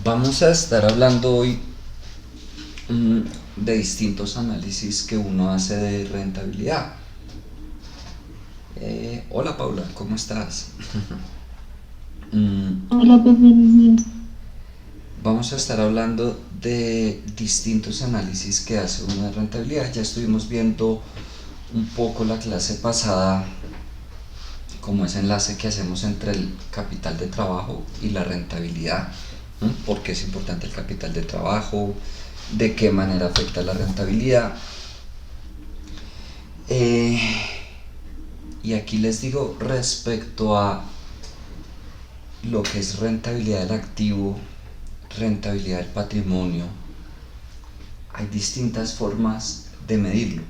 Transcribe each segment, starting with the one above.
Vamos a estar hablando hoy mm, de distintos análisis que uno hace de rentabilidad. Hola Paula, ¿cómo estás? Mm, Hola, Pepe, buenos días. Vamos a estar hablando de distintos análisis que hace uno de rentabilidad. Ya estuvimos viendo un poco la clase pasada como ese enlace que hacemos entre el capital de trabajo y la rentabilidad. ¿Por qué es importante el capital de trabajo? ¿De qué manera afecta la rentabilidad? Eh, y aquí les digo respecto a lo que es rentabilidad del activo, rentabilidad del patrimonio, hay distintas formas de medirlo.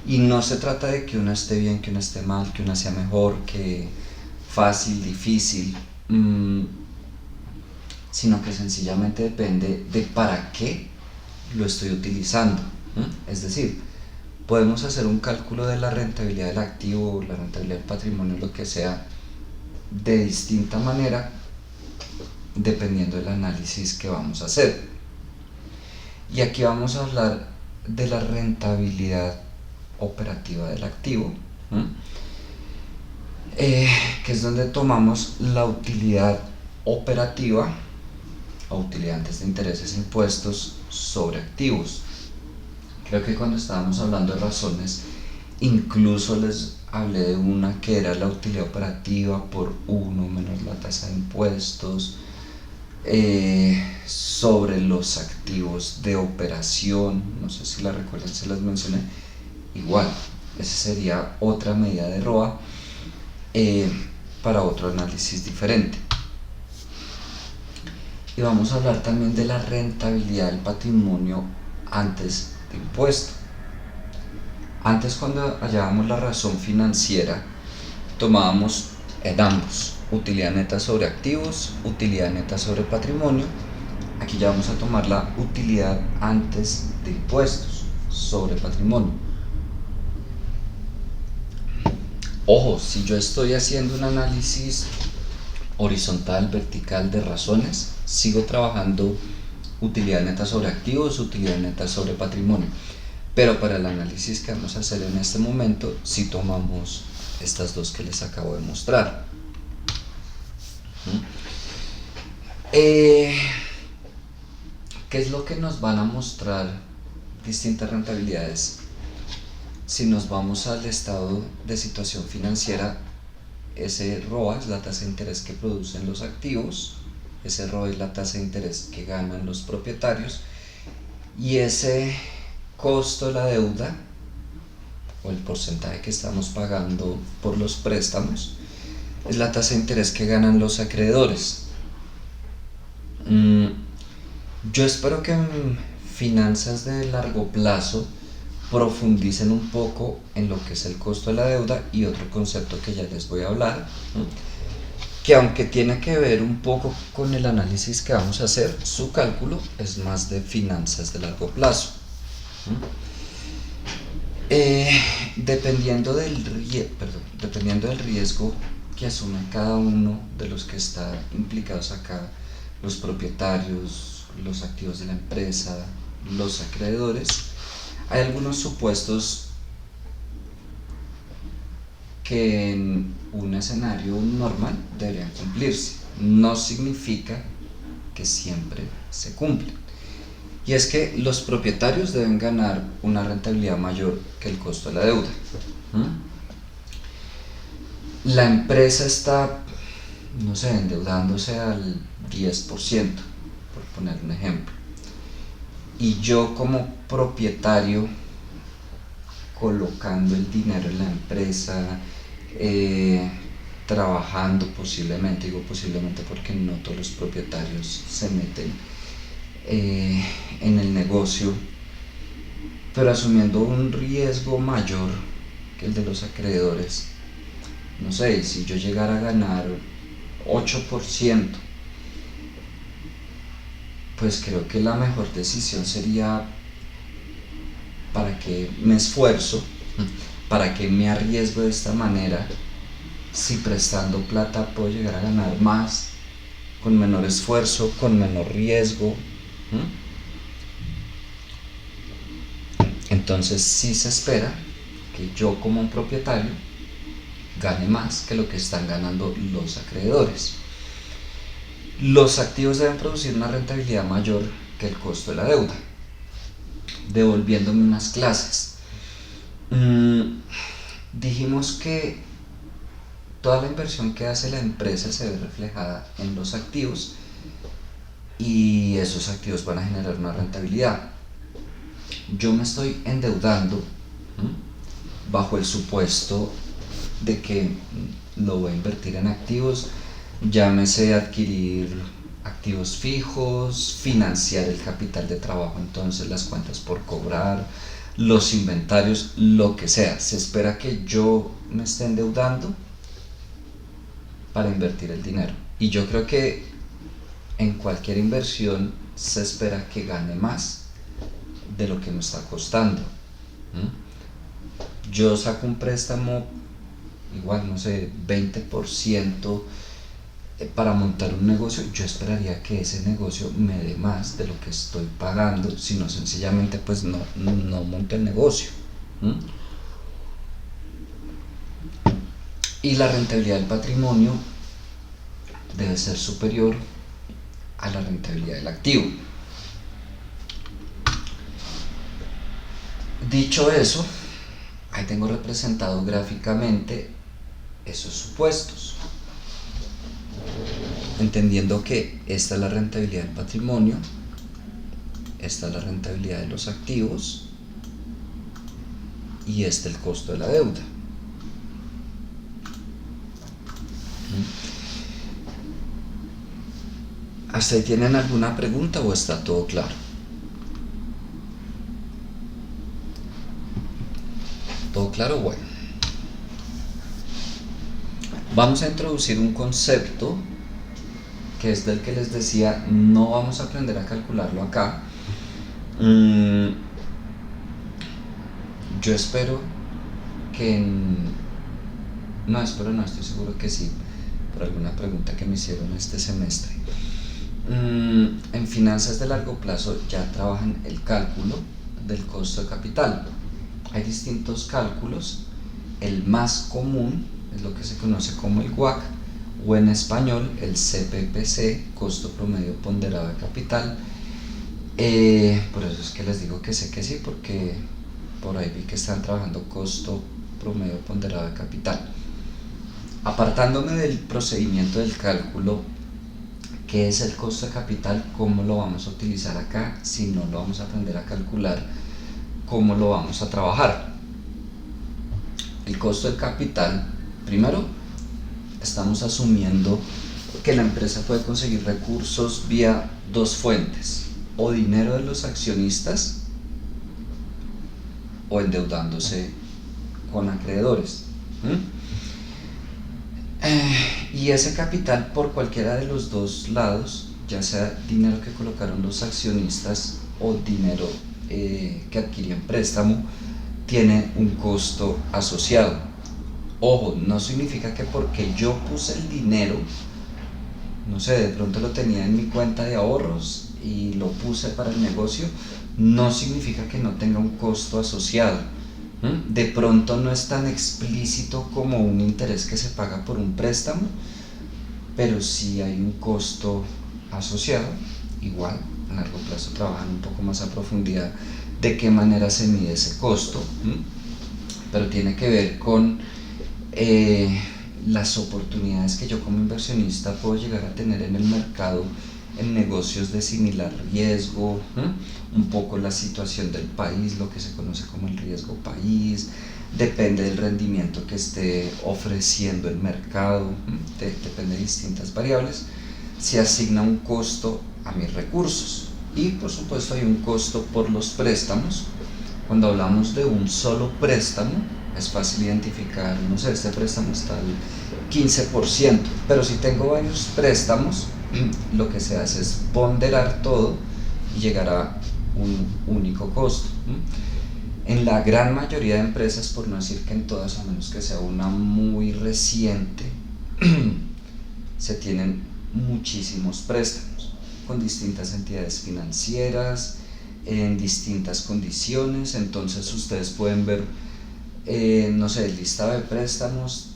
Y no se trata de que una esté bien, que una esté mal, que una sea mejor, que fácil, difícil, sino que sencillamente depende de para qué lo estoy utilizando. Es decir, podemos hacer un cálculo de la rentabilidad del activo, la rentabilidad del patrimonio, lo que sea, de distinta manera dependiendo del análisis que vamos a hacer. Y aquí vamos a hablar de la rentabilidad operativa del activo, ¿m? Que es donde tomamos la utilidad operativa o utilidad antes de intereses e impuestos sobre activos. Creo que cuando estábamos hablando de razones, incluso les hablé de una que era la utilidad operativa por uno menos la tasa de impuestos, sobre los activos de operación, no sé si la recuerdan, se las mencioné. Igual, esa sería otra medida de ROA, eh, para otro análisis diferente. Y vamos a hablar también de la rentabilidad del patrimonio antes de impuesto. Antes, cuando hallábamos la razón financiera, tomábamos en ambos, utilidad neta sobre activos, utilidad neta sobre patrimonio. Aquí ya vamos a tomar la utilidad antes de impuestos sobre patrimonio. Ojo, si yo estoy haciendo un análisis horizontal, vertical de razones, sigo trabajando utilidad neta sobre activos, utilidad neta sobre patrimonio. Pero para el análisis que vamos a hacer en este momento, si tomamos estas dos que les acabo de mostrar. Eh, ¿Qué es lo que nos van a mostrar distintas rentabilidades? Si nos vamos al estado de situación financiera, ese ROA es la tasa de interés que producen los activos, ese ROA es la tasa de interés que ganan los propietarios, y ese costo de la deuda o el porcentaje que estamos pagando por los préstamos es la tasa de interés que ganan los acreedores. Yo espero que en finanzas de largo plazo profundicen un poco en lo que es el costo de la deuda y otro concepto que ya les voy a hablar, que aunque tiene que ver un poco con el análisis que vamos a hacer, su cálculo es más de finanzas de largo plazo. Eh, dependiendo del riesgo que asume cada uno de los que están implicados acá, los propietarios, los activos de la empresa, los acreedores, hay algunos supuestos que en un escenario normal deberían cumplirse. No significa que siempre se cumplen. Y es que los propietarios deben ganar una rentabilidad mayor que el costo de la deuda. La empresa está, no sé, endeudándose al 10%, por poner un ejemplo. Y yo como propietario, colocando el dinero en la empresa, trabajando posiblemente, digo posiblemente porque no todos los propietarios se meten en el negocio, pero asumiendo un riesgo mayor que el de los acreedores. No sé, si yo llegara a ganar 8%, pues creo que la mejor decisión sería: para que me esfuerzo, para que me arriesgo de esta manera, si prestando plata puedo llegar a ganar más con menor esfuerzo, con menor riesgo. Entonces sí se espera que yo como un propietario gane más que lo que están ganando los acreedores. Los activos deben producir una rentabilidad mayor que el costo de la deuda. Devolviéndome unas clases. Dijimos que toda la inversión que hace la empresa se ve reflejada en los activos y esos activos van a generar una rentabilidad. Yo me estoy endeudando bajo el supuesto de que lo voy a invertir en activos, llámese adquirir activos fijos, financiar el capital de trabajo, entonces las cuentas por cobrar, los inventarios, lo que sea. Se espera que yo me esté endeudando para invertir el dinero. Y yo creo que en cualquier inversión se espera que gane más de lo que me está costando. Yo saco un préstamo, igual, no sé, 20% para montar un negocio. Yo esperaría que ese negocio me dé más de lo que estoy pagando, sino sencillamente pues no monte el negocio. Y la rentabilidad del patrimonio debe ser superior a la rentabilidad del activo. Dicho eso, ahí tengo representado gráficamente esos supuestos, entendiendo que esta es la rentabilidad del patrimonio, esta es la rentabilidad de los activos y este es el costo de la deuda. ¿Hasta ahí tienen alguna pregunta o está todo claro? ¿Todo claro? Bueno. Vamos a introducir un concepto que es del que les decía, no vamos a aprender a calcularlo acá. Yo espero que no, estoy seguro que sí, por alguna pregunta que me hicieron este semestre. En finanzas de largo plazo ya trabajan el cálculo del costo de capital. Hay distintos cálculos. El más común es lo que se conoce como el WACC, o en español el CPPC, costo promedio ponderado de capital. Por eso es que les digo que sé que sí, porque por ahí vi que están trabajando costo promedio ponderado de capital. Apartándome del procedimiento del cálculo, ¿qué es el costo de capital? ¿Cómo lo vamos a utilizar acá? Si no lo vamos a aprender a calcular, ¿cómo lo vamos a trabajar? El costo de capital, primero, estamos asumiendo que la empresa puede conseguir recursos vía dos fuentes: o dinero de los accionistas o endeudándose con acreedores. Y ese capital, por cualquiera de los dos lados, ya sea dinero que colocaron los accionistas o dinero que adquirían préstamo, tiene un costo asociado. Ojo, no significa que porque yo puse el dinero, no sé, de pronto lo tenía en mi cuenta de ahorros y lo puse para el negocio, no significa que no tenga un costo asociado. De pronto no es tan explícito como un interés que se paga por un préstamo, pero sí hay un costo asociado. Igual, a largo plazo trabajan un poco más a profundidad de qué manera se mide ese costo, pero tiene que ver con las oportunidades que yo como inversionista puedo llegar a tener en el mercado, en negocios de similar riesgo, un poco la situación del país, lo que se conoce como el riesgo país, depende del rendimiento que esté ofreciendo el mercado, depende de distintas variables, se asigna un costo a mis recursos y por supuesto hay un costo por los préstamos. Cuando hablamos de un solo préstamo, es fácil identificar, no sé, este préstamo está al 15%, pero si tengo varios préstamos, lo que se hace es ponderar todo y llegar a un único costo. En la gran mayoría de empresas, por no decir que en todas, a menos que sea una muy reciente, se tienen muchísimos préstamos con distintas entidades financieras, en distintas condiciones. Entonces ustedes pueden ver, no sé, el listado de préstamos.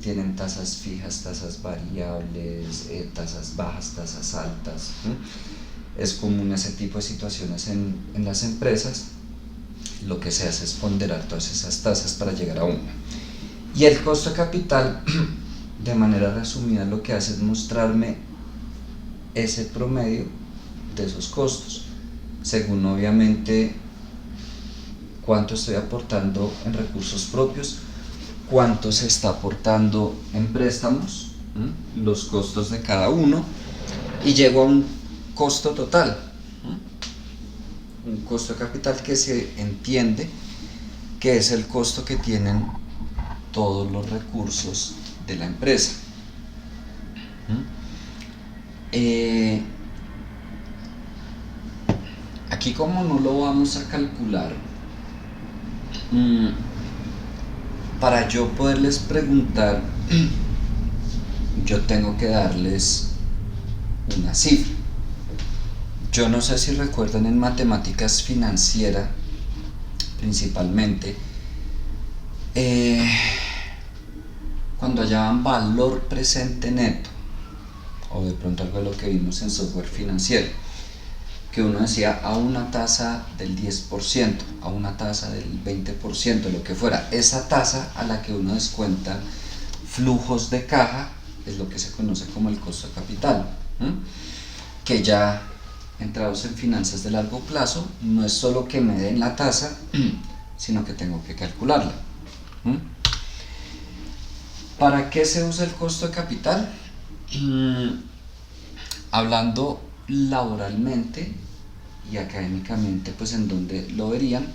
Tienen tasas fijas, tasas variables, tasas bajas, tasas altas. Es común ese tipo de situaciones en las empresas. Lo que se hace es ponderar todas esas tasas para llegar a una. Y el costo de capital, de manera resumida, lo que hace es mostrarme ese promedio de esos costos, según obviamente cuánto estoy aportando en recursos propios, cuánto se está aportando en préstamos, los costos de cada uno, y llego a un costo total, un costo de capital que se entiende que es el costo que tienen todos los recursos de la empresa. Aquí, como no lo vamos a calcular, para yo poderles preguntar, yo tengo que darles una cifra. Yo no sé si recuerdan, en matemáticas financieras principalmente, cuando hallaban valor presente neto, o de pronto algo de lo que vimos en software financiero, que uno decía a una tasa del 10%, a una tasa del 20%, lo que fuera, esa tasa a la que uno descuenta flujos de caja es lo que se conoce como el costo de capital, que ya entrados en finanzas de largo plazo, no es solo que me den la tasa, sino que tengo que calcularla. ¿Para qué se usa el costo de capital? Hablando laboralmente y académicamente, pues en donde lo verían,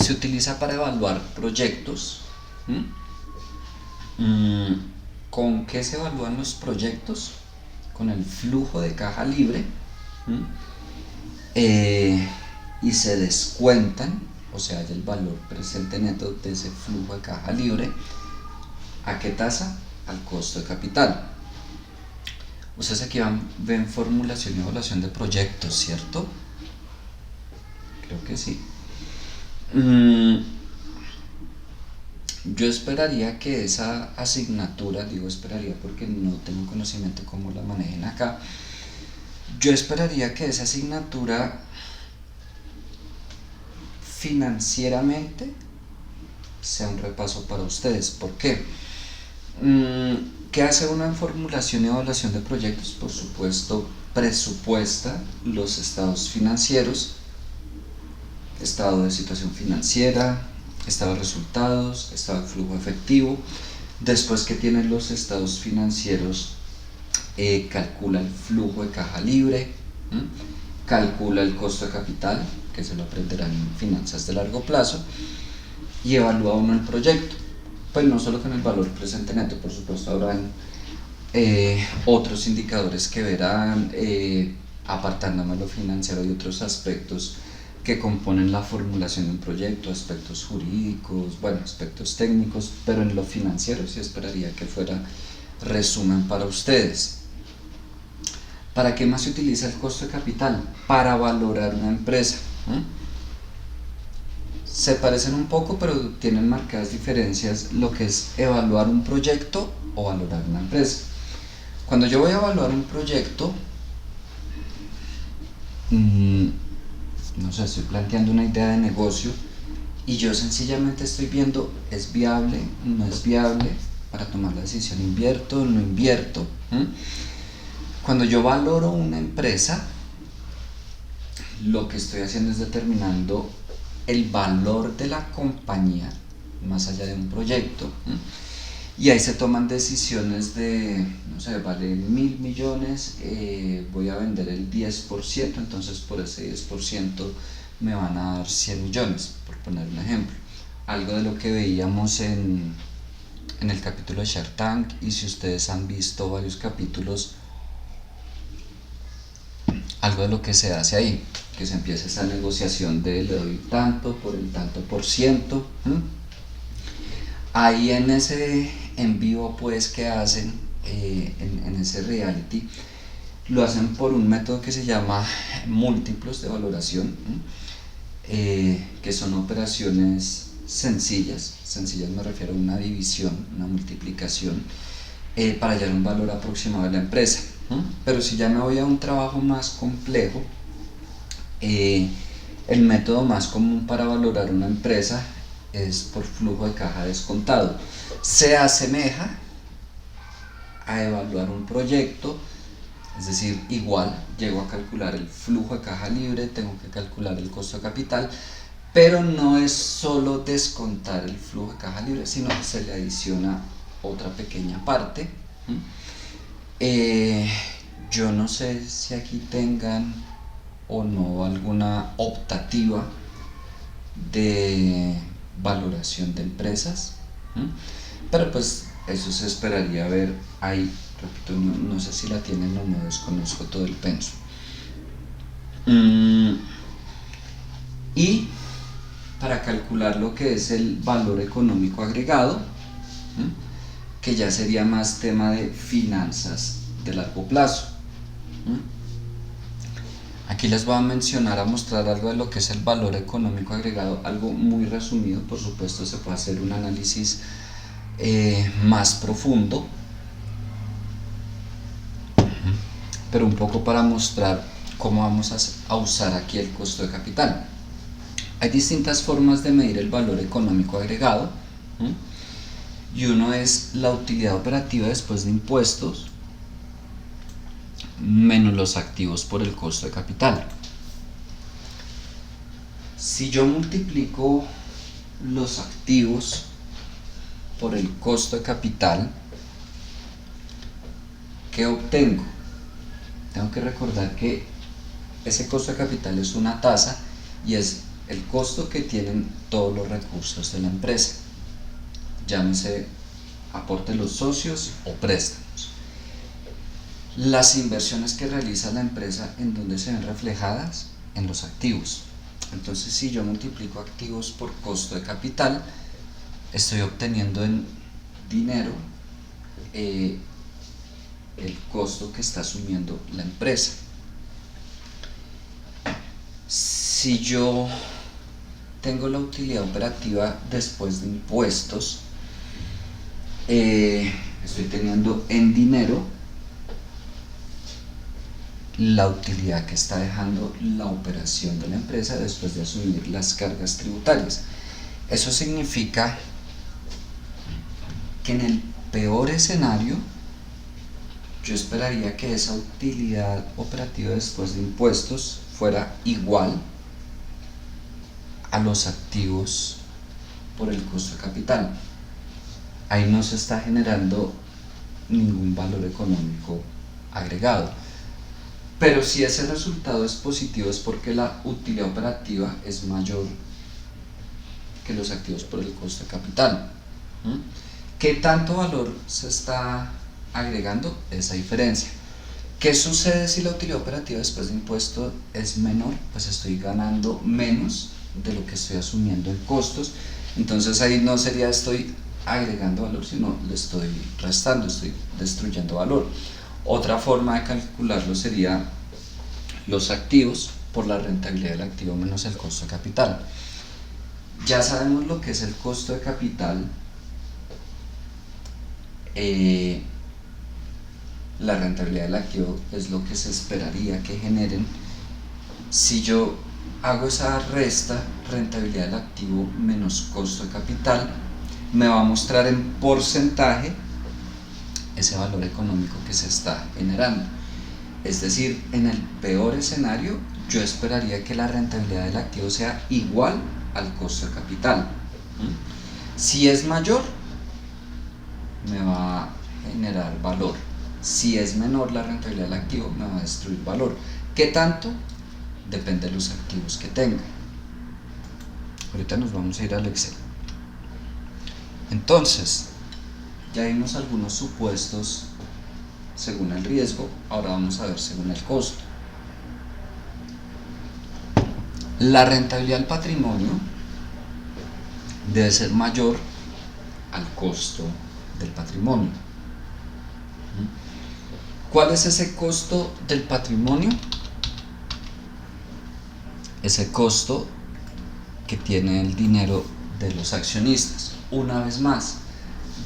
se utiliza para evaluar proyectos. ¿Con qué se evalúan los proyectos? Con el flujo de caja libre, y se descuentan, o sea, hay el valor presente neto de ese flujo de caja libre. ¿A qué tasa? Al costo de capital. Ustedes aquí ven formulación y evaluación de proyectos, ¿cierto? Creo que sí. Yo esperaría que esa asignatura, digo esperaría porque no tengo conocimiento cómo la manejen acá, yo esperaría que esa asignatura financieramente sea un repaso para ustedes. ¿Por qué? ¿Qué hace una en formulación y evaluación de proyectos? Por supuesto, presupuesta los estados financieros, estado de situación financiera, estado de resultados, estado de flujo efectivo. Después que tienen los estados financieros, calcula el flujo de caja libre, calcula el costo de capital, que se lo aprenderán en finanzas de largo plazo, y evalúa uno el proyecto. Pues no solo con el valor presente neto, por supuesto habrán otros indicadores que verán, apartándome lo financiero y otros aspectos que componen la formulación de un proyecto, aspectos jurídicos, bueno, aspectos técnicos, pero en lo financiero sí esperaría que fuera resumen para ustedes. ¿Para qué más se utiliza el costo de capital? Para valorar una empresa. Se parecen un poco, pero tienen marcadas diferencias lo que es evaluar un proyecto o valorar una empresa. Cuando yo voy a evaluar un proyecto, no sé, estoy planteando una idea de negocio y yo sencillamente estoy viendo, ¿es viable? ¿No es viable? Para tomar la decisión, ¿invierto? ¿No invierto? Cuando yo valoro una empresa, lo que estoy haciendo es determinando el valor de la compañía más allá de un proyecto, y ahí se toman decisiones de, no sé, vale 1.000 millones, voy a vender el 10%, entonces por ese 10% me van a dar 100 millones, por poner un ejemplo. Algo de lo que veíamos en el capítulo de Shark Tank, y si ustedes han visto varios capítulos, algo de lo que se hace ahí, que se empieza esa negociación de le doy tanto por el tanto por ciento. Ahí en en vivo pues que hacen en ese reality, lo hacen por un método que se llama múltiplos de valoración, que son operaciones sencillas me refiero a una división, una multiplicación, para hallar un valor aproximado de la empresa. Pero si ya me voy a un trabajo más complejo, el método más común para valorar una empresa es por flujo de caja descontado. Se asemeja a evaluar un proyecto, es decir, igual llego a calcular el flujo de caja libre, tengo que calcular el costo de capital, pero no es solo descontar el flujo de caja libre, sino que se le adiciona otra pequeña parte. Yo no sé si aquí tengan o no alguna optativa de valoración de empresas, pero pues eso se esperaría ver ahí. Repito, no sé si la tienen o no, desconozco todo el penso. Y para calcular lo que es el valor económico agregado, que ya sería más tema de finanzas de largo plazo. Aquí les voy a mencionar, a mostrar algo de lo que es el valor económico agregado, algo muy resumido. Por supuesto se puede hacer un análisis más profundo, pero un poco para mostrar cómo vamos a usar aquí el costo de capital. Hay distintas formas de medir el valor económico agregado, y uno es la utilidad operativa después de impuestos menos los activos por el costo de capital. Si yo multiplico los activos por el costo de capital, ¿qué obtengo? Tengo que recordar que ese costo de capital es una tasa y es el costo que tienen todos los recursos de la empresa, llámese aporte de los socios o préstamos. Las inversiones que realiza la empresa, ¿en dónde se ven reflejadas? En los activos. Entonces, si yo multiplico activos por costo de capital, estoy obteniendo en dinero el costo que está asumiendo la empresa. Si yo tengo la utilidad operativa después de impuestos, estoy teniendo en dinero la utilidad que está dejando la operación de la empresa después de asumir las cargas tributarias. Eso significa que en el peor escenario yo esperaría que esa utilidad operativa después de impuestos fuera igual a los activos por el costo de capital. Ahí no se está generando ningún valor económico agregado. Pero si ese resultado es positivo, es porque la utilidad operativa es mayor que los activos por el costo de capital. ¿Qué tanto valor se está agregando? Esa diferencia. ¿Qué sucede si la utilidad operativa después de impuestos es menor? Pues estoy ganando menos de lo que estoy asumiendo en costos. Entonces ahí no sería estoy agregando valor, sino le estoy restando, estoy destruyendo valor. Otra forma de calcularlo sería los activos por la rentabilidad del activo menos el costo de capital. Ya sabemos lo que es el costo de capital. La rentabilidad del activo es lo que se esperaría que generen. Si yo hago esa resta, rentabilidad del activo menos costo de capital, me va a mostrar en porcentaje ese valor económico que se está generando. Es decir, en el peor escenario, yo esperaría que la rentabilidad del activo sea igual al costo de capital. Si es mayor, me va a generar valor. Si es menor la rentabilidad del activo, me va a destruir valor. ¿Qué tanto? Depende de los activos que tenga. Ahorita nos vamos a ir al Excel. Entonces, ya vimos algunos supuestos según el riesgo, ahora vamos a ver según el costo. La rentabilidad del patrimonio debe ser mayor al costo del patrimonio. ¿Cuál es ese costo del patrimonio? Ese costo que tiene el dinero de los accionistas. Una vez más,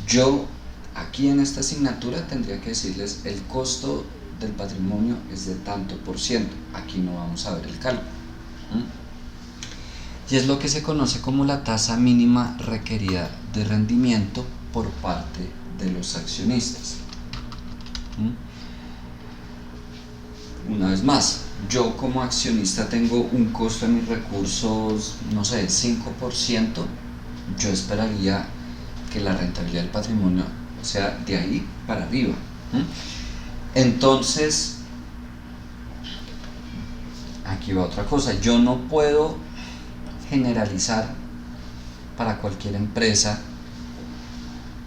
yo aquí en esta asignatura tendría que decirles el costo del patrimonio es de tanto por ciento. Aquí no vamos a ver el cálculo. Y es lo que se conoce como la tasa mínima requerida de rendimiento por parte de los accionistas. Una vez más, yo como accionista tengo un costo de mis recursos, no sé, 5%, yo esperaría que la rentabilidad del patrimonio sea de ahí para arriba. Entonces, aquí va otra cosa, yo no puedo generalizar para cualquier empresa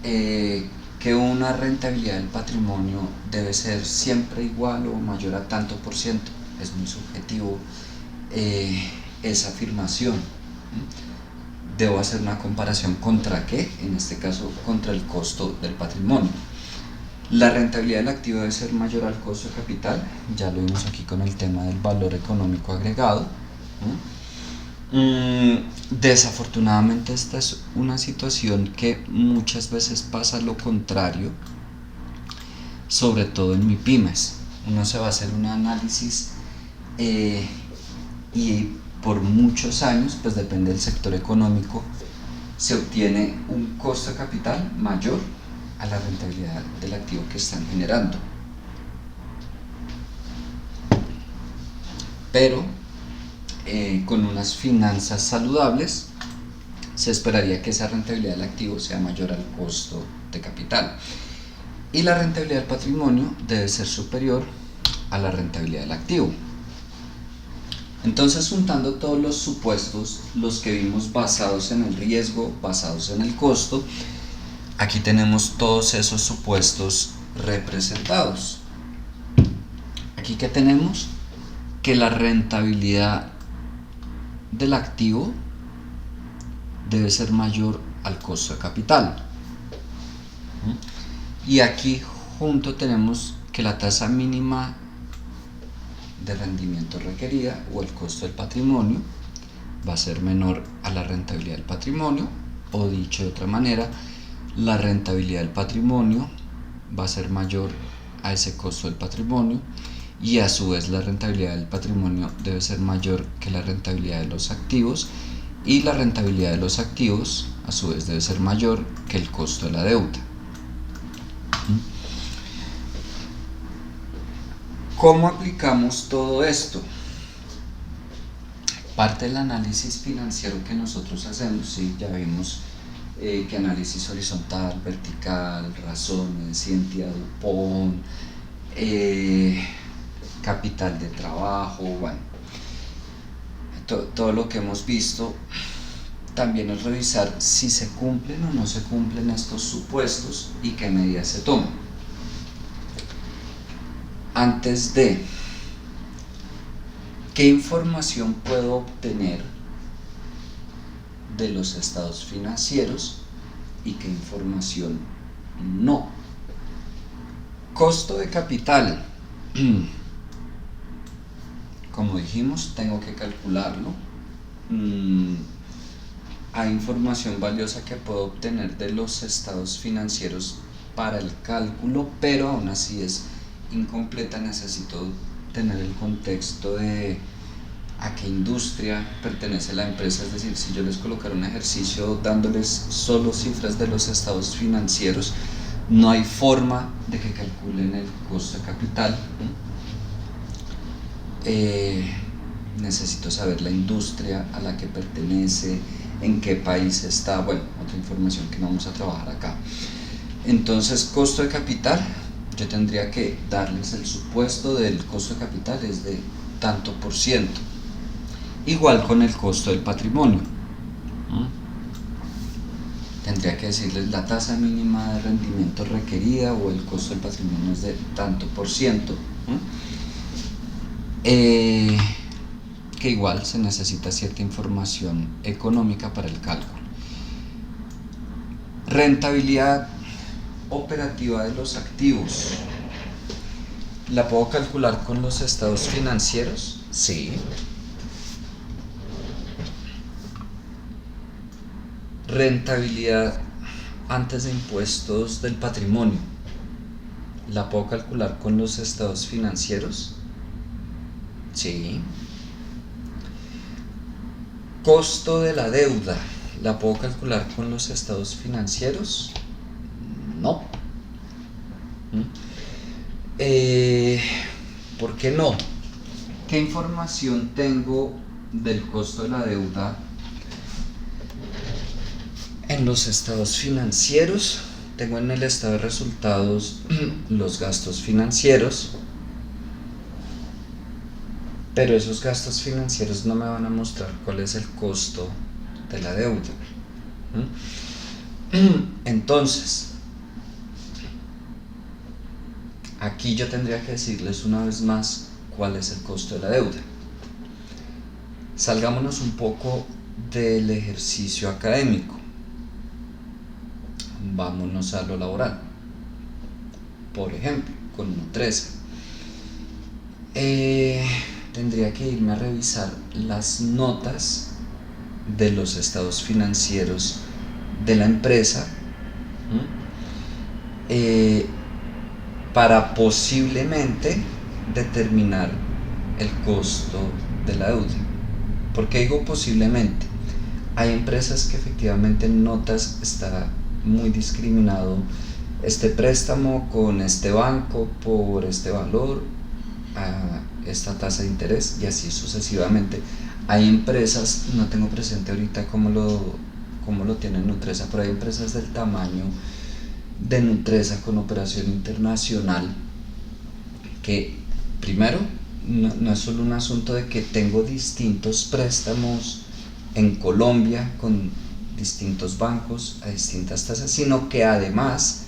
que una rentabilidad del patrimonio debe ser siempre igual o mayor a tanto por ciento. Es muy subjetivo esa afirmación. Debo hacer una comparación contra qué, en este caso contra el costo del patrimonio. La rentabilidad del activo debe ser mayor al costo de capital, ya lo vimos aquí con el tema del valor económico agregado. Desafortunadamente esta es una situación que muchas veces pasa lo contrario, sobre todo en MIPYMES. Uno se va a hacer un análisis y por muchos años, pues depende del sector económico, se obtiene un costo de capital mayor a la rentabilidad del activo que están generando. Pero con unas finanzas saludables se esperaría que esa rentabilidad del activo sea mayor al costo de capital, y la rentabilidad del patrimonio debe ser superior a la rentabilidad del activo. Entonces, juntando todos los supuestos, los que vimos basados en el riesgo, basados en el costo, aquí tenemos todos esos supuestos representados. Aquí que tenemos que la rentabilidad del activo debe ser mayor al costo de capital. Y aquí junto tenemos que la tasa mínima de rendimiento requerida o el costo del patrimonio va a ser menor a la rentabilidad del patrimonio, o dicho de otra manera, la rentabilidad del patrimonio va a ser mayor a ese costo del patrimonio, y a su vez la rentabilidad del patrimonio debe ser mayor que la rentabilidad de los activos, y la rentabilidad de los activos a su vez debe ser mayor que el costo de la deuda. ¿Cómo aplicamos todo esto? Parte del análisis financiero que nosotros hacemos, ¿sí? Ya vimos que análisis horizontal, vertical, razones, identidad Dupont, capital de trabajo, bueno, todo lo que hemos visto. También es revisar si se cumplen o no se cumplen estos supuestos y qué medidas se toman. Antes de, ¿qué información puedo obtener de los estados financieros y qué información no? Costo de capital. Como dijimos, tengo que calcularlo. Hay información valiosa que puedo obtener de los estados financieros para el cálculo, pero aún así es incompleta. Necesito tener el contexto de a qué industria pertenece la empresa. Es decir, si yo les colocara un ejercicio dándoles solo cifras de los estados financieros, no hay forma de que calculen el costo de capital. Necesito saber la industria a la que pertenece, en qué país está, bueno, otra información que no vamos a trabajar acá. Entonces, costo de capital, yo tendría que darles el supuesto del costo de capital es de tanto por ciento. Igual con el costo del patrimonio. Tendría que decirles la tasa mínima de rendimiento requerida o el costo del patrimonio es de tanto por ciento. Que igual se necesita cierta información económica para el cálculo. Rentabilidad operativa de los activos. ¿La puedo calcular con los estados financieros? Sí. Rentabilidad antes de impuestos del patrimonio. ¿La puedo calcular con los estados financieros? Sí. Costo de la deuda. ¿La puedo calcular con los estados financieros? No. ¿Por qué no? ¿Qué información tengo del costo de la deuda en los estados financieros? Tengo en el estado de resultados los gastos financieros, pero esos gastos financieros no me van a mostrar cuál es el costo de la deuda. Entonces, aquí yo tendría que decirles una vez más cuál es el costo de la deuda. Salgámonos un poco del ejercicio académico. Vámonos a lo laboral. Por ejemplo, con Nutresa. Tendría que irme a revisar las notas de los estados financieros de la empresa para posiblemente determinar el costo de la deuda. ¿Por qué digo posiblemente? Hay empresas que efectivamente en notas está muy discriminado este préstamo con este banco por este valor a esta tasa de interés y así sucesivamente. Hay empresas, no tengo presente ahorita cómo lo tiene Nutresa, pero hay empresas del tamaño de Nutresa con operación internacional que primero no es solo un asunto de que tengo distintos préstamos en Colombia con distintos bancos a distintas tasas, sino que además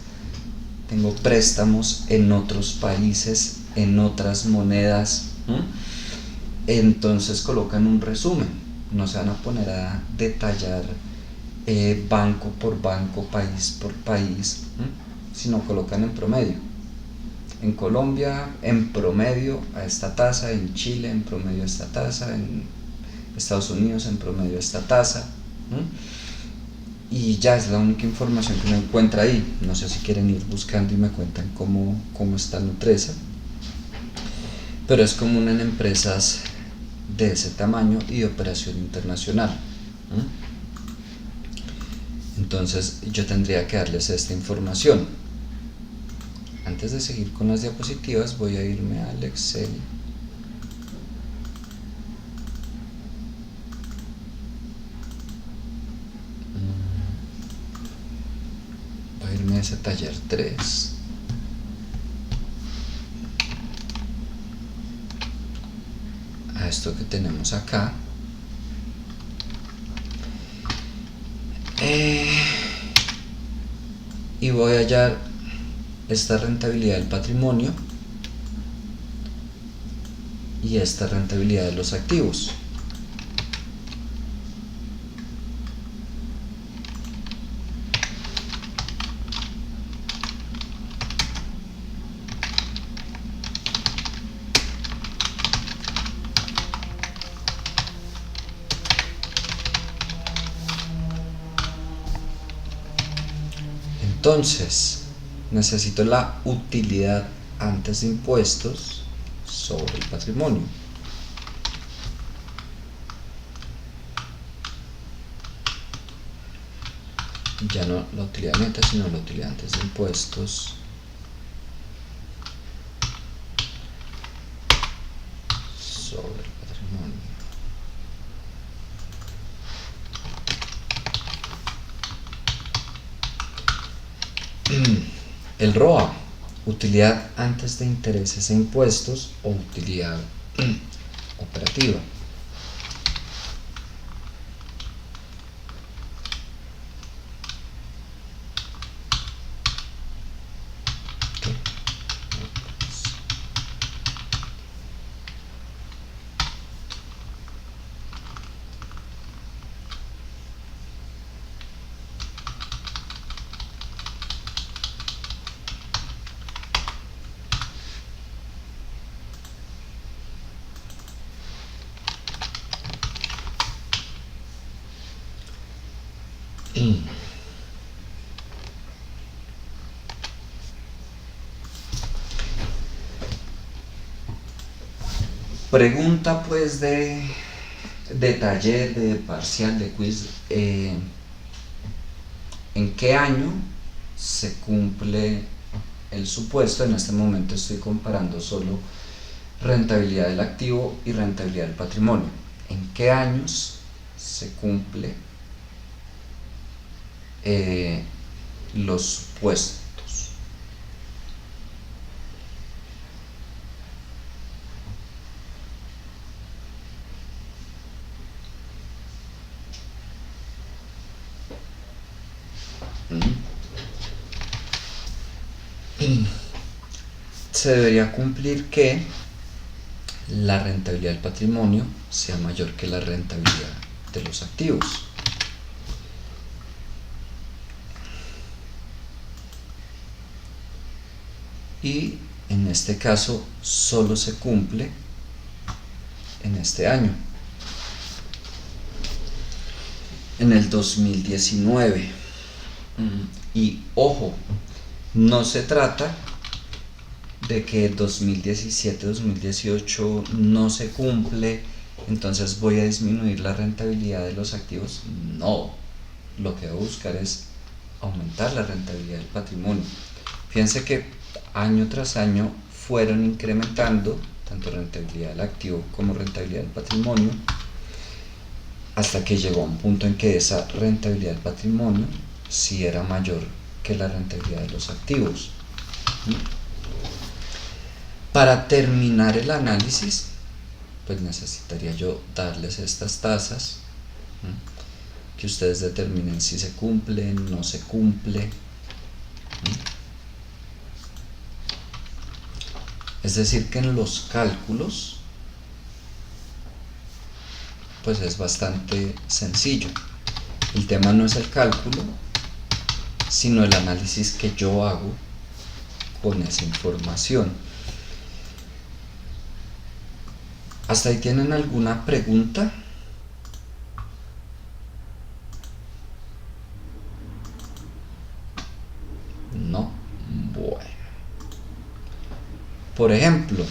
tengo préstamos en otros países, en otras monedas. Entonces colocan un resumen, no se van a poner a detallar banco por banco, país por país, sino colocan en promedio. En Colombia en promedio a esta tasa, en Chile en promedio a esta tasa, en Estados Unidos en promedio a esta tasa, y ya es la única información que uno encuentra ahí. No sé si quieren ir buscando y me cuentan cómo está Nutresa, pero es común en empresas de ese tamaño y de operación internacional. Entonces yo tendría que darles esta información. Antes de seguir con las diapositivas voy a irme al Excel. Voy a irme a ese taller 3. A esto que tenemos acá. Y voy a hallar esta rentabilidad del patrimonio y esta rentabilidad de los activos. Entonces, necesito la utilidad antes de impuestos sobre el patrimonio. Ya no la utilidad neta, sino la utilidad antes de impuestos sobre el patrimonio. El ROA, utilidad antes de intereses e impuestos o utilidad operativa. Pregunta pues de taller, de parcial, de quiz. ¿En qué año se cumple el supuesto? En este momento estoy comparando solo rentabilidad del activo y rentabilidad del patrimonio. ¿En qué años se cumple los supuestos? Se debería cumplir que la rentabilidad del patrimonio sea mayor que la rentabilidad de los activos. Y en este caso solo se cumple en este año, en el 2019. Y ojo, no se trata de que 2017-2018 no se cumple, entonces voy a disminuir la rentabilidad de los activos. No, lo que voy a buscar es aumentar la rentabilidad del patrimonio. Fíjense que año tras año fueron incrementando tanto rentabilidad del activo como rentabilidad del patrimonio, hasta que llegó a un punto en que esa rentabilidad del patrimonio sí era mayor que la rentabilidad de los activos. Para terminar el análisis, pues necesitaría yo darles estas tasas, que ustedes determinen si se cumple, no se cumple. Es decir, que en los cálculos pues es bastante sencillo. El tema no es el cálculo, sino el análisis que yo hago con esa información. ¿Hasta ahí tienen alguna pregunta? No. Bueno. Por ejemplo,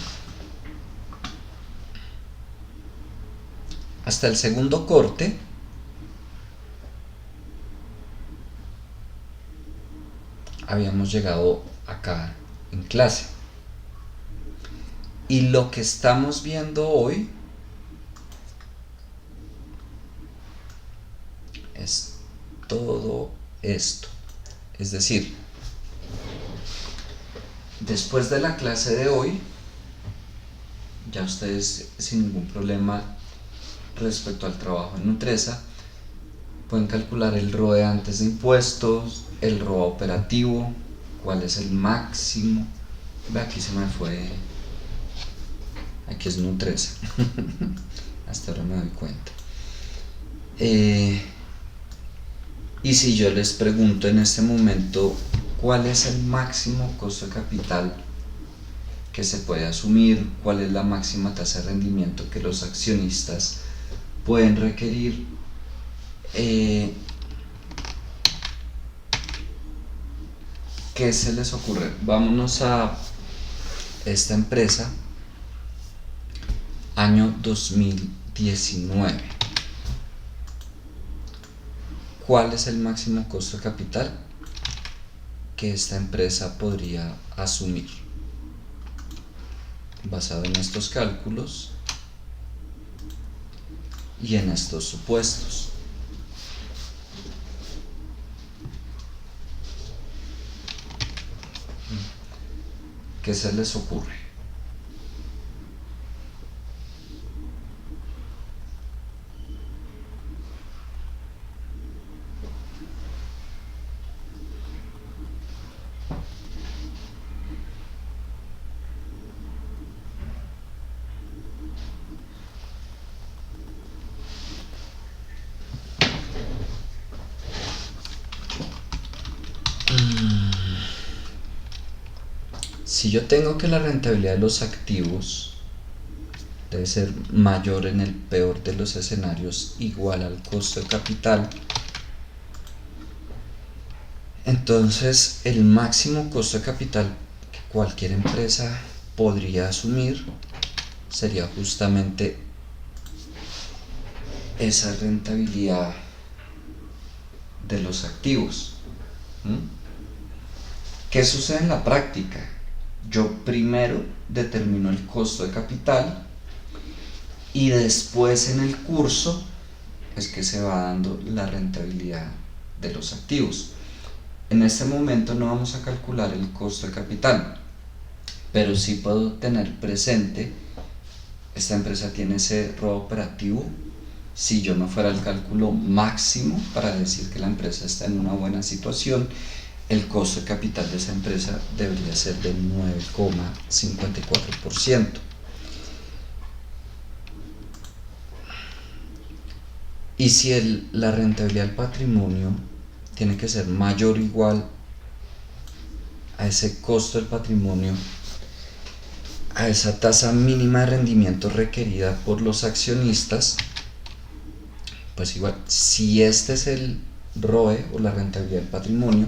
hasta el segundo corte habíamos llegado acá en clase. Y lo que estamos viendo hoy es todo esto. Es decir, después de la clase de hoy, ya ustedes sin ningún problema respecto al trabajo en Nutresa pueden calcular el ROE antes de impuestos, el ROA operativo, cuál es el máximo. Ve, aquí se me fue, aquí es Nutresa. Hasta ahora me doy cuenta. Y si yo les pregunto en este momento cuál es el máximo costo de capital que se puede asumir, cuál es la máxima tasa de rendimiento que los accionistas pueden requerir, ¿qué se les ocurre? Vámonos a esta empresa, año 2019. ¿Cuál es el máximo costo de capital que esta empresa podría asumir? Basado en estos cálculos y en estos supuestos. ¿Qué se les ocurre? Si yo tengo que la rentabilidad de los activos debe ser mayor en el peor de los escenarios, igual al costo de capital, entonces el máximo costo de capital que cualquier empresa podría asumir sería justamente esa rentabilidad de los activos. ¿Qué sucede en la práctica? Yo primero determino el costo de capital y después en el curso es que se va dando la rentabilidad de los activos. En este momento no vamos a calcular el costo de capital, pero sí puedo tener presente, esta empresa tiene ese ROA operativo. Si yo me fuera al cálculo máximo para decir que la empresa está en una buena situación, el costo de capital de esa empresa debería ser de 9,54%. Y si la rentabilidad del patrimonio tiene que ser mayor o igual a ese costo del patrimonio, a esa tasa mínima de rendimiento requerida por los accionistas, pues igual, si este es el ROE o la rentabilidad del patrimonio,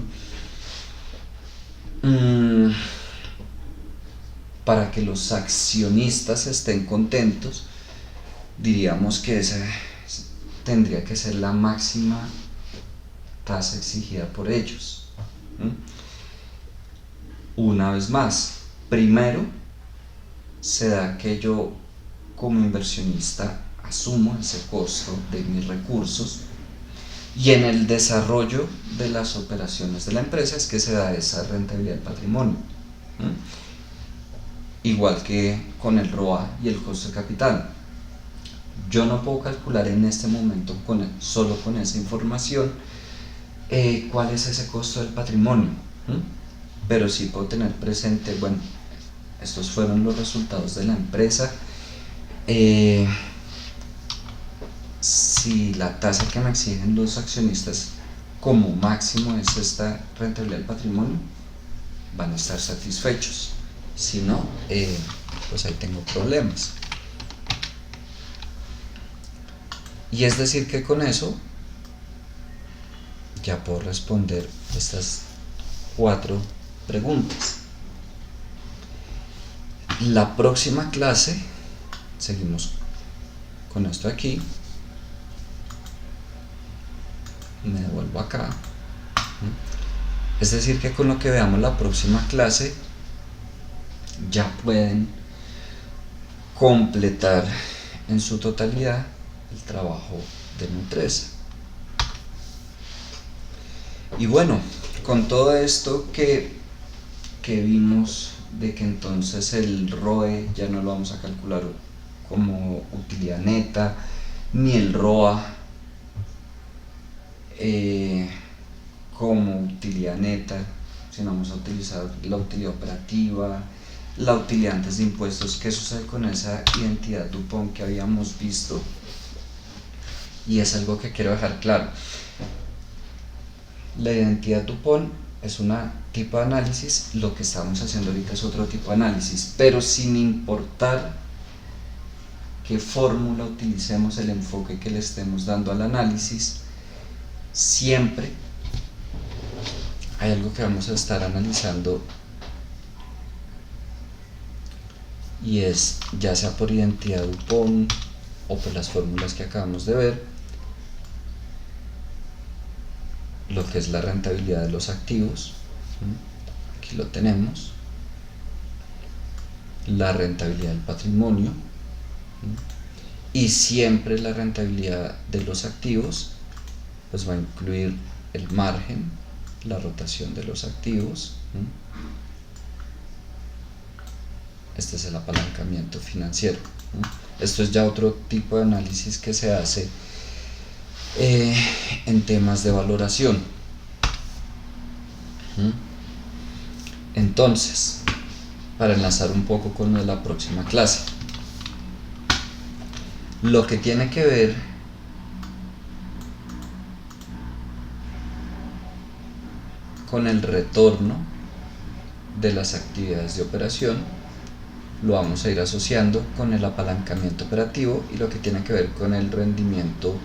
para que los accionistas estén contentos, diríamos que esa tendría que ser la máxima tasa exigida por ellos. Una vez más, primero se da que yo como inversionista asumo ese costo de mis recursos, y en el desarrollo de las operaciones de la empresa es que se da esa rentabilidad del patrimonio. Igual que con el ROA y el costo de capital. Yo no puedo calcular en este momento solo con esa información cuál es ese costo del patrimonio, pero sí puedo tener presente, bueno, estos fueron los resultados de la empresa. Si la tasa que me exigen los accionistas como máximo es esta rentabilidad del patrimonio, van a estar satisfechos. Si no, pues ahí tengo problemas. Y es decir que con eso ya puedo responder estas 4 preguntas. La próxima clase seguimos con esto aquí. Me devuelvo acá. Es decir que con lo que veamos la próxima clase ya pueden completar en su totalidad el trabajo de Nutresa. Y bueno, con todo esto que vimos de que entonces el ROE ya no lo vamos a calcular como utilidad neta, ni el ROA como utilidad neta, sino vamos a utilizar la utilidad operativa, la utilidad antes de impuestos. ¿Qué sucede con esa identidad DuPont que habíamos visto? Y es algo que quiero dejar claro. La identidad DuPont es un tipo de análisis, lo que estamos haciendo ahorita es otro tipo de análisis, pero sin importar qué fórmula utilicemos, el enfoque que le estemos dando al análisis, siempre hay algo que vamos a estar analizando, y es, ya sea por identidad DuPont o por las fórmulas que acabamos de ver, lo que es la rentabilidad de los activos. Aquí lo tenemos, la rentabilidad del patrimonio, y siempre la rentabilidad de los activos pues va a incluir el margen, la rotación de los activos. Este es el apalancamiento financiero. Esto es ya otro tipo de análisis que se hace en temas de valoración. Entonces, para enlazar un poco con lo de la próxima clase, lo que tiene que ver con el retorno de las actividades de operación lo vamos a ir asociando con el apalancamiento operativo, y lo que tiene que ver con el rendimiento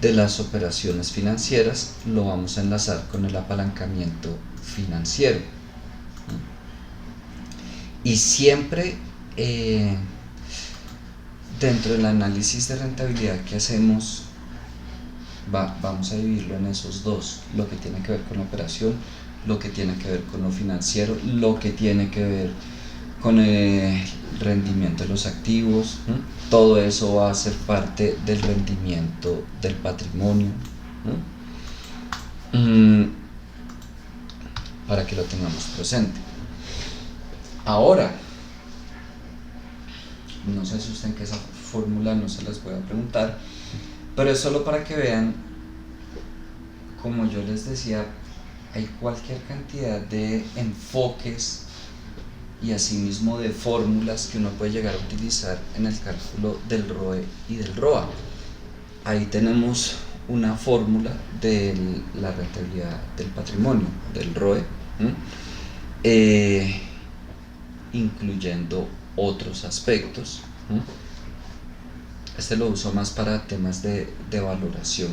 de las operaciones financieras lo vamos a enlazar con el apalancamiento financiero. Y siempre dentro del análisis de rentabilidad que hacemos, vamos a dividirlo en esos dos: lo que tiene que ver con la operación, lo que tiene que ver con lo financiero, lo que tiene que ver con el rendimiento de los activos. Todo eso va a ser parte del rendimiento del patrimonio, para que lo tengamos presente. Ahora, no se asusten que esa fórmula no se las voy a preguntar, pero es solo para que vean, como yo les decía, hay cualquier cantidad de enfoques y asimismo de fórmulas que uno puede llegar a utilizar en el cálculo del ROE y del ROA. Ahí tenemos una fórmula de la rentabilidad del patrimonio, del ROE, incluyendo otros aspectos. Este lo uso más para temas de valoración.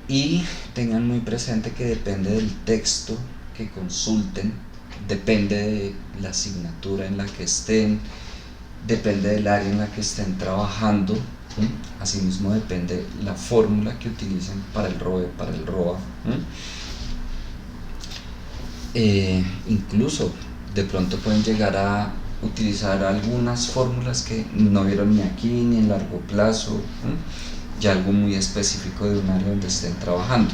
Y tengan muy presente que depende del texto que consulten, depende de la asignatura en la que estén, depende del área en la que estén trabajando. Asimismo depende la fórmula que utilicen para el ROE, para el ROA. Incluso de pronto pueden llegar a utilizar algunas fórmulas que no vieron ni aquí ni en largo plazo, ya algo muy específico de un área donde estén trabajando.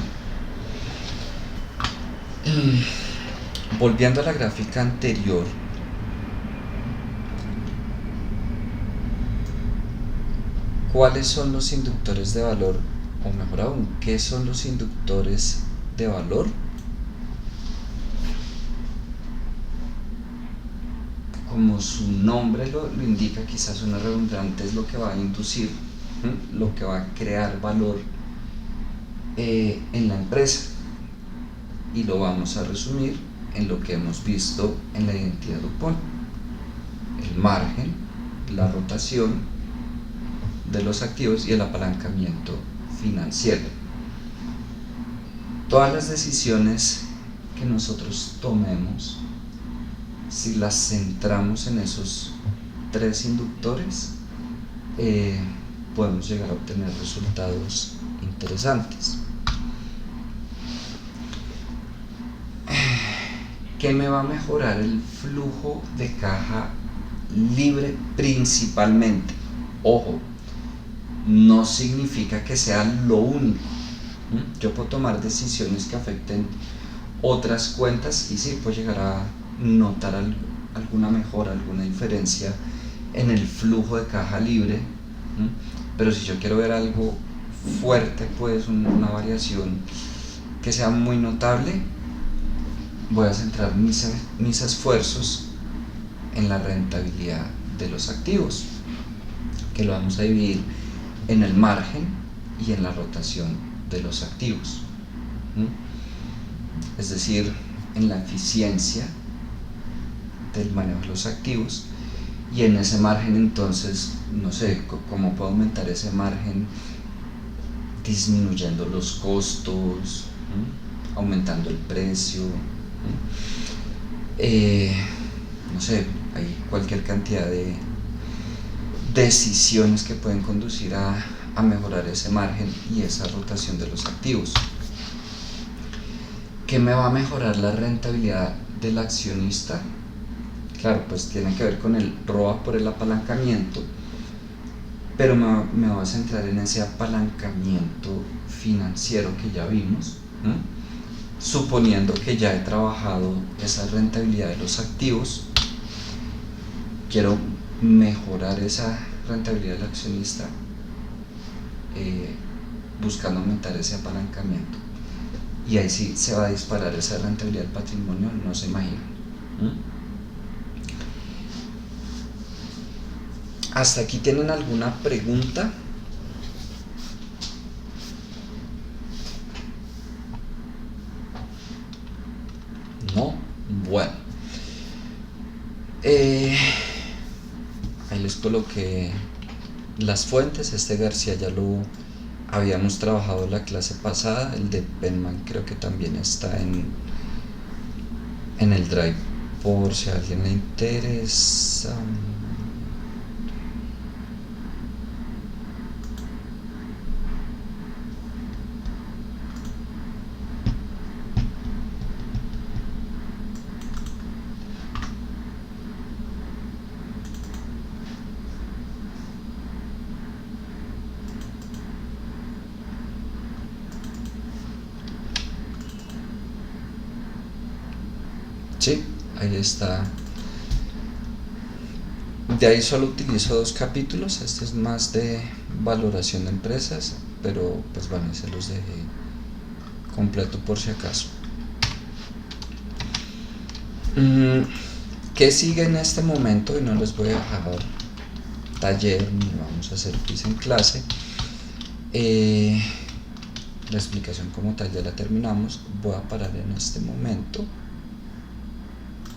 Volviendo a la gráfica anterior, ¿cuáles son los inductores de valor? O mejor aún, ¿qué son los inductores de valor? Como su nombre lo indica, quizás una redundante, es lo que va a inducir, lo que va a crear valor en la empresa. Y lo vamos a resumir en lo que hemos visto en la identidad DuPont: el margen, la rotación de los activos y el apalancamiento financiero. Todas las decisiones que nosotros tomemos, si las centramos en esos tres inductores, podemos llegar a obtener resultados interesantes. ¿Qué me va a mejorar el flujo de caja libre principalmente? Ojo, no significa que sea lo único. Yo puedo tomar decisiones que afecten otras cuentas y sí puedo llegar a notar alguna mejora, alguna diferencia en el flujo de caja libre, pero si yo quiero ver algo fuerte, pues una variación que sea muy notable, voy a centrar mis esfuerzos en la rentabilidad de los activos, que lo vamos a dividir en el margen y en la rotación de los activos, es decir, en la eficiencia del manejo de los activos. Y en ese margen, entonces, no sé, ¿cómo puedo aumentar ese margen? Disminuyendo los costos, aumentando el precio, no sé, hay cualquier cantidad de decisiones que pueden conducir a mejorar ese margen y esa rotación de los activos. ¿Qué me va a mejorar la rentabilidad del accionista? Claro, pues tiene que ver con el ROA por el apalancamiento, pero me voy a centrar en ese apalancamiento financiero que ya vimos, suponiendo que ya he trabajado esa rentabilidad de los activos. Quiero mejorar esa rentabilidad del accionista, buscando aumentar ese apalancamiento, y ahí sí se va a disparar esa rentabilidad del patrimonio, no se imaginan. ¿Hasta aquí tienen alguna pregunta? ¿No? Bueno, ahí les coloqué las fuentes. Este García ya lo habíamos trabajado en la clase pasada. El de Penman creo que también está en el Drive, por si a alguien le interesa. Sí, ahí está. De ahí solo utilizo 2 capítulos, este es más de valoración de empresas, pero pues bueno, se los dejé completo por si acaso. ¿Qué sigue en este momento? Y no les voy a dejar taller ni vamos a hacer quiz en clase. La explicación como tal ya la terminamos. Voy a parar en este momento.